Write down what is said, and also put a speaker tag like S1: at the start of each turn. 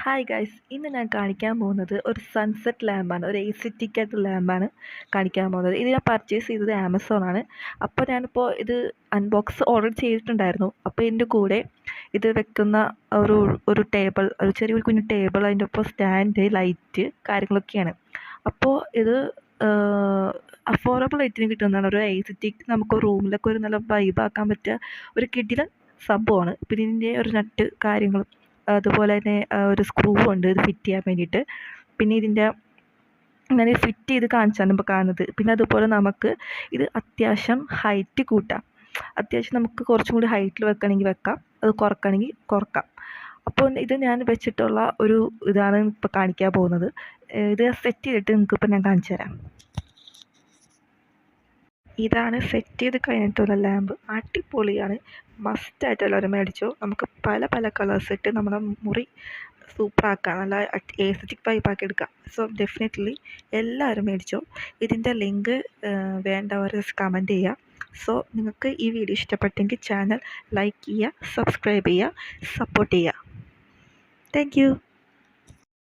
S1: Hi guys, ഇന്ന് ഞാൻ കാണിക്കാൻ പോകുന്നത് ഒരു സൺസെറ്റ് ലാമ്പാണ്. ഒരു എസിറ്റിക്കറ്റ് ലാമ്പാണ് കാണിക്കാൻ പോകുന്നത്. ഇത് ഞാൻ പർച്ചേസ് ചെയ്തത് ആമസോണാണ്. അപ്പോൾ ഞാനിപ്പോൾ ഇത് അൺബോക്സ് ഓർഡർ ചെയ്തിട്ടുണ്ടായിരുന്നു. അപ്പോൾ ഇതിൻ്റെ കൂടെ ഇത് വെക്കുന്ന ഒരു ഒരു ടേബിൾ, ഒരു ചെറിയൊരു കുഞ്ഞു ടേബിൾ, അതിൻ്റെ ഒപ്പം സ്റ്റാൻഡ്, ലൈറ്റ് കാര്യങ്ങളൊക്കെയാണ്. അപ്പോൾ ഇത് അഫോർഡബിൾ റേറ്റിന് കിട്ടുന്നതാണ്. ഒരു എസിറ്റിക് നമുക്ക് റൂമിലൊക്കെ ഒരു നല്ല വൈബാക്കാൻ പറ്റിയ ഒരു കിടിലൻ സംഭവമാണ്. പിന്നെ ഇതിൻ്റെ ഒരു നട്ട് കാര്യങ്ങളും അതുപോലെ തന്നെ ഒരു സ്ക്രൂ ഉണ്ട് ഇത് ഫിറ്റ് ചെയ്യാൻ വേണ്ടിയിട്ട്. പിന്നെ ഇതിൻ്റെ ഞാൻ ഫിറ്റ് ചെയ്ത് കാണിച്ചാണ് ഇപ്പോൾ കാണുന്നത്. പിന്നെ അതുപോലെ നമുക്ക് ഇത് അത്യാവശ്യം ഹൈറ്റ് കൂട്ടാം. അത്യാവശ്യം നമുക്ക് കുറച്ചും കൂടി ഹൈറ്റിൽ വെക്കണമെങ്കിൽ വെക്കാം, അത് കുറക്കണമെങ്കിൽ കുറക്കാം. അപ്പോൾ ഇത് ഞാൻ വെച്ചിട്ടുള്ള ഒരു ഇതാണ് ഇപ്പോൾ കാണിക്കാൻ പോകുന്നത്. ഇത് സെറ്റ് ചെയ്തിട്ട് നിങ്ങൾക്കിപ്പോൾ ഞാൻ കാണിച്ചു തരാം. ഇതാണ് സെറ്റ് ചെയ്ത് കഴിഞ്ഞിട്ടുള്ള ലാമ്പ്. അടിപൊളിയാണ്, മസ്റ്റായിട്ട് എല്ലാവരും മേടിച്ചോ. നമുക്ക് പല പല കളേഴ്സ് ഇട്ട് നമ്മുടെ മുറി സൂപ്പറാക്കാം, നല്ല എസ്തറ്റിക് വൈബാക്കി എടുക്കാം. സോ ഡെഫിനറ്റ്ലി എല്ലാവരും മേടിച്ചോ. ഇതിൻ്റെ ലിങ്ക് വേണ്ടവർ കമൻറ്റ് ചെയ്യുക. സോ നിങ്ങൾക്ക് ഈ വീഡിയോ ഇഷ്ടപ്പെട്ടെങ്കിൽ ചാനൽ ലൈക്ക് ചെയ്യുക, സബ്സ്ക്രൈബ് ചെയ്യുക, സപ്പോർട്ട് ചെയ്യുക. Thank you.